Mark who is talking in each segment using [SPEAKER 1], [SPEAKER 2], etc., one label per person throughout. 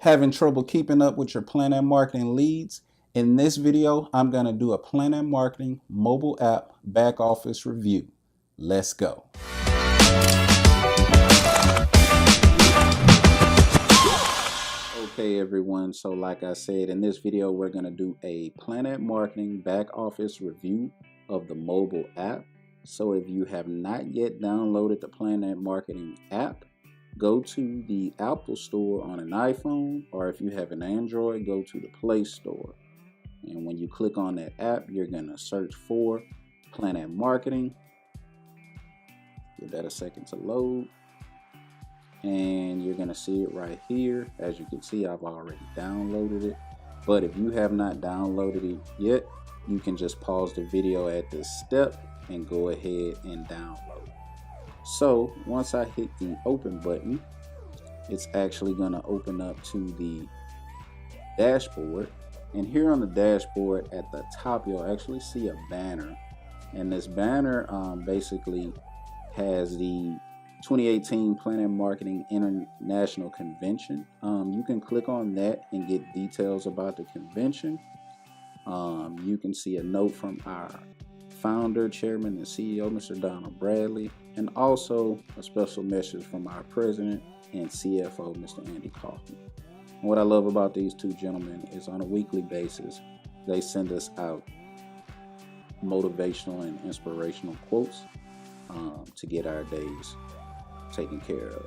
[SPEAKER 1] Having trouble keeping up with your Plannet marketing leads? In this video, I'm going to do a Plannet marketing mobile app back office review. Let's go. Okay everyone, so like I said, in this video we're going to do a Plannet marketing back office review of the mobile app. So if you have not yet downloaded the Plannet marketing app, go to the Apple Store on an iPhone, or if you have an Android, go to the Play Store. And when you click on that app, you're going to search for Plannet Marketing. Give that a second to load. And you're going to see it right here. As you can see, I've already downloaded it. But if you have not downloaded it yet, you can just pause the video at this step and go ahead and download. So once I hit the open button, it's actually going to open up to the dashboard. And here on the dashboard at the top, you'll actually see a banner. And this banner basically has the 2018 Plannet Marketing International Convention. You can click on that and get details about the convention. You can see a note from our founder, chairman, and CEO, Mr. Donald Bradley, and also a special message from our president and CFO, Mr. Andy Kaufman. And what I love about these two gentlemen is on a weekly basis, they send us out motivational and inspirational quotes to get our days taken care of.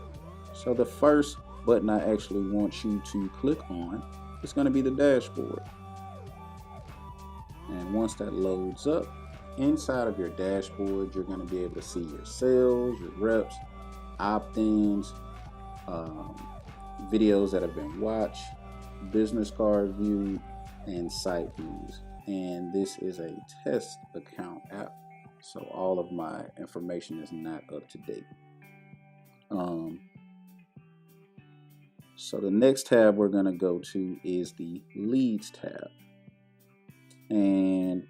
[SPEAKER 1] So the first button I actually want you to click on is going to be the dashboard. And once that loads up, inside of your dashboard, you're going to be able to see your sales, your reps, opt-ins, videos that have been watched, business card view, and site views. And this is a test account app, so all of my information is not up to date. So the next tab we're going to go to is the leads tab. And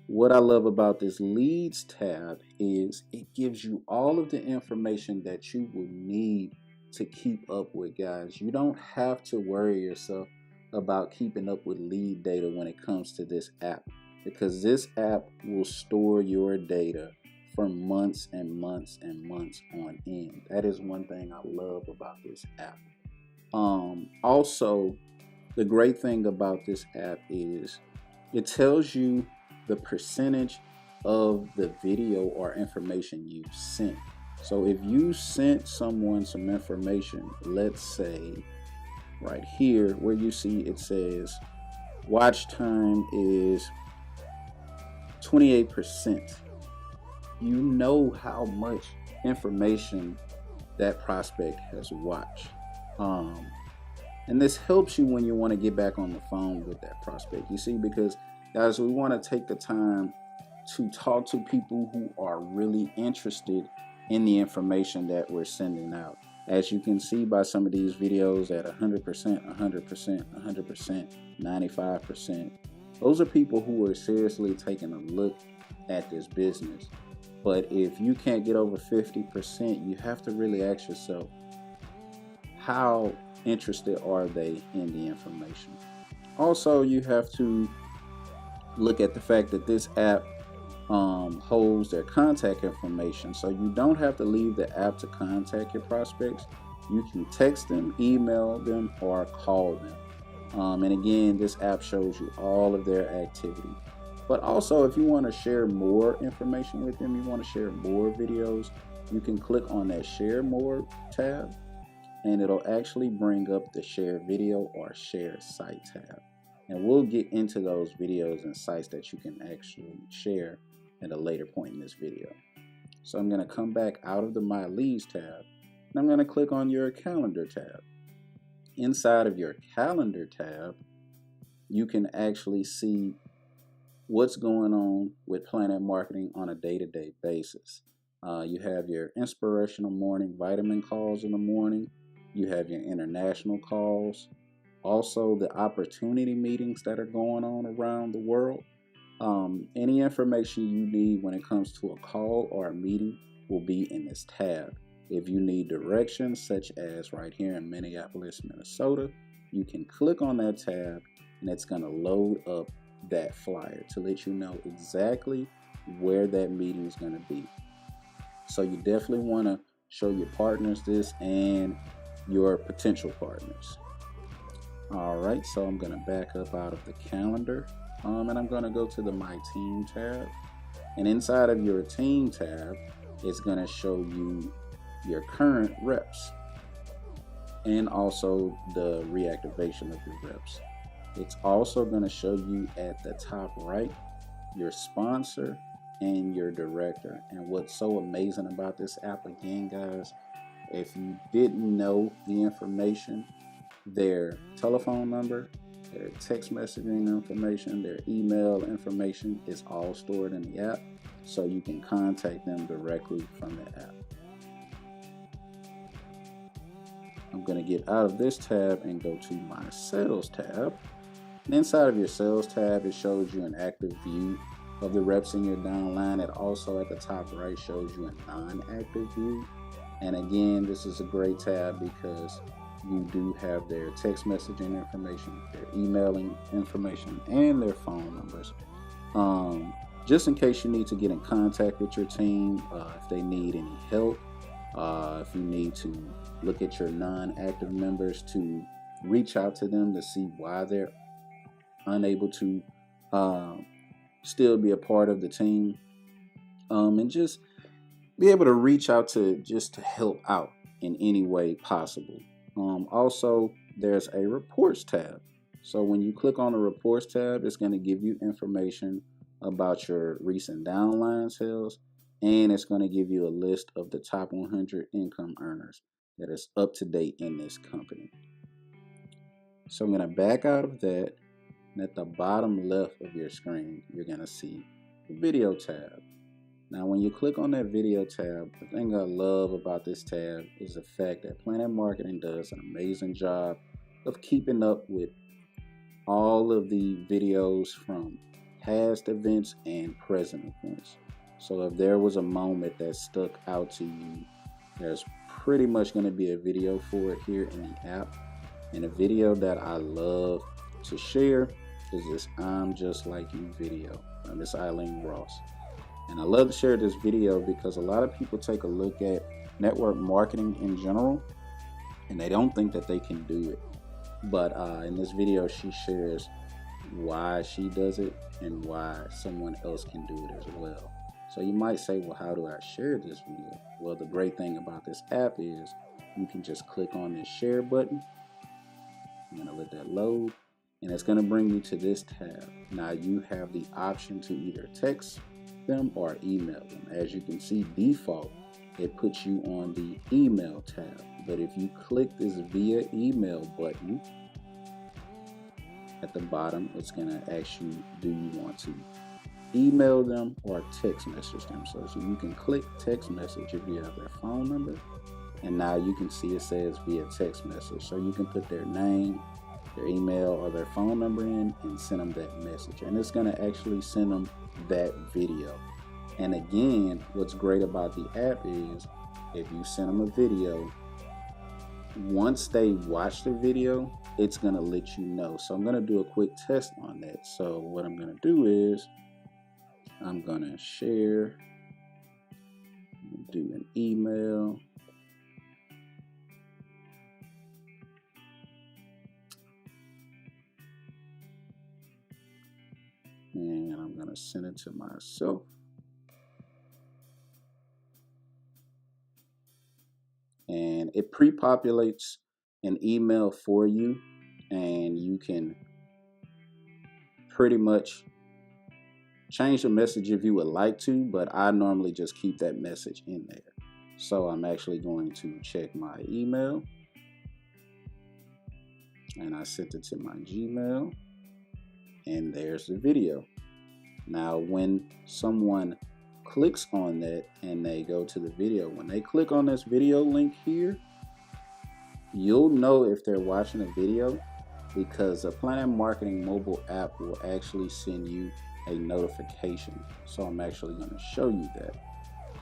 [SPEAKER 1] what I love about this leads tab is it gives you all of the information that you will need to keep up with, guys. You don't have to worry yourself about keeping up with lead data when it comes to this app, because this app will store your data for months and months and months on end. That is one thing I love about this app. Also, the great thing about this app is it tells you the percentage of the video or information you've sent. So if you sent someone some information, let's say right here where you see it says watch time is 28%, you know how much information that prospect has watched. And this helps you when you want to get back on the phone with that prospect. You see, because guys, we want to take the time to talk to people who are really interested in the information that we're sending out. As you can see by some of these videos at 100%, 100%, 100%, 95%, those are people who are seriously taking a look at this business. But if you can't get over 50%, you have to really ask yourself, how interested are they in the information? Also, you have to look at the fact that this app holds their contact information, so you don't have to leave the app to contact your prospects. You can text them, email them, or call them. And again, this app shows you all of their activity. But also, if you want to share more information with them, you want to share more videos, you can click on that Share More tab, and it'll actually bring up the Share Video or Share Site tab. And we'll get into those videos and sites that you can actually share at a later point in this video. So I'm going to come back out of the My Leads tab, and I'm going to click on your Calendar tab. Inside of your Calendar tab, you can actually see what's going on with Plannet Marketing on a day-to-day basis. You have your inspirational morning vitamin calls in the morning. You have your international calls. Also, the opportunity meetings that are going on around the world. Any information you need when it comes to a call or a meeting will be in this tab. If you need directions, such as right here in Minneapolis, Minnesota, you can click on that tab and it's going to load up that flyer to let you know exactly where that meeting is going to be. So you definitely want to show your partners this and your potential partners. All right, so I'm going to back up out of the calendar and I'm going to go to the My Team tab. And inside of your Team tab, it's going to show you your current reps and also the reactivation of your reps. It's also going to show you at the top right your sponsor and your director. And what's so amazing about this app, again, guys, if you didn't know the information, their telephone number, their text messaging information, their email information is all stored in the app, so you can contact them directly from the app. I'm going to get out of this tab and go to my Sales tab. And inside of your Sales tab, it shows you an active view of the reps in your downline. It also at the top right shows you a non-active view. And again, this is a great tab because you do have their text messaging information, their emailing information, and their phone numbers. Just in case you need to get in contact with your team, if they need any help, if you need to look at your non-active members to reach out to them to see why they're unable to still be a part of the team, and just be able to reach out to just to help out in any way possible. Also, there's a Reports tab. So when you click on the Reports tab, it's going to give you information about your recent downline sales, and it's going to give you a list of the top 100 income earners that is up to date in this company. So I'm going to back out of that, and at the bottom left of your screen, you're going to see the Video tab. Now, when you click on that Video tab, the thing I love about this tab is the fact that Plannet Marketing does an amazing job of keeping up with all of the videos from past events and present events. So if there was a moment that stuck out to you, there's pretty much going to be a video for it here in the app. And a video that I love to share is this I'm Just Like You video by Miss Eileen Ross. And I love to share this video because a lot of people take a look at network marketing in general and they don't think that they can do it. But in this video, she shares why she does it and why someone else can do it as well. So you might say, well, how do I share this video? Well, the great thing about this app is you can just click on this share button. I'm going to let that load, and it's going to bring you to this tab. Now you have the option to either text them or email them. As you can see, default, it puts you on the email tab. But if you click this via email button at the bottom, it's going to ask you, do you want to email them or text message them? So you can click text message if you have their phone number, and now you can see it says via text message. So you can put their name, their email, or their phone number in and send them that message, and it's going to actually send them that video. And again, what's great about the app is if you send them a video, once they watch the video, it's going to let you know. So I'm going to do a quick test on that. So what I'm going to do is I'm going to share, do an email, and I'm going to send it to myself. And it pre-populates an email for you, and you can pretty much change the message if you would like to, but I normally just keep that message in there. So I'm actually going to check my email, and I sent it to my Gmail, and there's the video. Now when someone clicks on that and they go to the video, when they click on this video link here, you'll know if they're watching a video because the Plannet Marketing mobile app will actually send you a notification. So I'm actually going to show you that.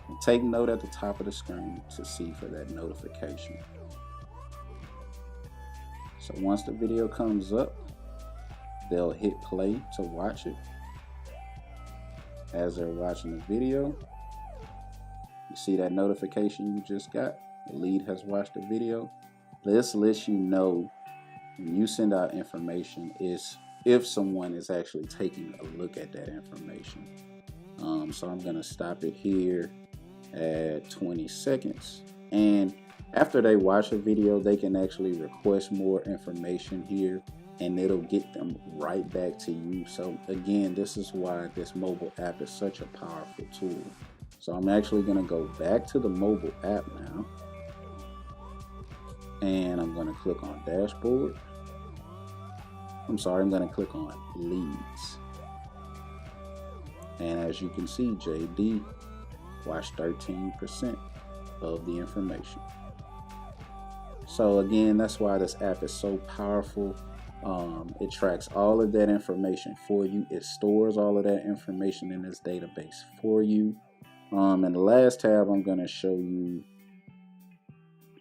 [SPEAKER 1] And take note at the top of the screen to see for that notification. So once the video comes up, they'll hit play to watch it. As they're watching the video, you see that notification you just got? The lead has watched the video. This lets you know when you send out information is if someone is actually taking a look at that information. So I'm gonna stop it here at 20 seconds. And after they watch a video, they can actually request more information here, and it'll get them right back to you. So again, this is why this mobile app is such a powerful tool. So I'm actually gonna go back to the mobile app now, and I'm gonna click on dashboard. I'm gonna click on leads. And as you can see, JD watched 13% of the information. So again, that's why this app is so powerful. It tracks all of that information for you. It stores all of that information in this database for you. And the last tab I'm going to show you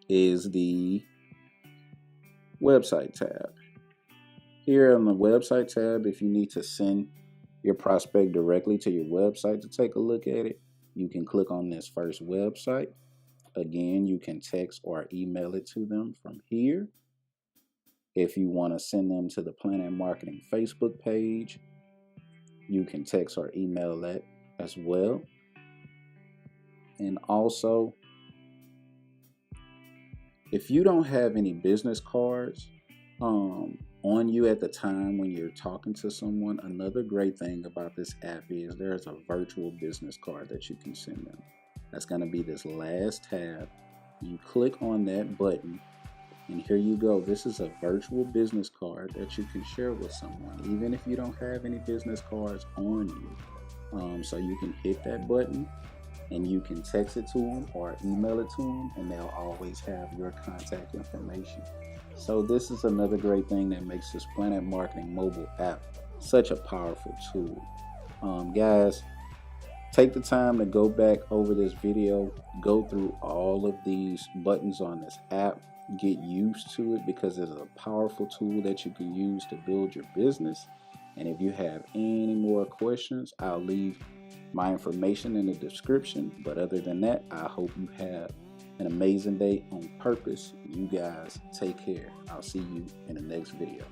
[SPEAKER 1] is the website tab. Here on the website tab, if you need to send your prospect directly to your website to take a look at it, you can click on this first website. Again, you can text or email it to them from here. If you want to send them to the Plannet Marketing Facebook page, you can text or email that as well. And also, if you don't have any business cards on you at the time when you're talking to someone, another great thing about this app is there's a virtual business card that you can send them. That's going to be this last tab. You click on that button, and here you go. This is a virtual business card that you can share with someone, even if you don't have any business cards on you. So you can hit that button, and you can text it to them or email it to them, and they'll always have your contact information. So this is another great thing that makes this Plannet Marketing mobile app such a powerful tool. Guys, take the time to go back over this video, go through all of these buttons on this app, get used to it because it's a powerful tool that you can use to build your business. And if you have any more questions, I'll leave my information in the description. But other than that, I hope you have an amazing day on purpose. You guys take care. I'll see you in the next video.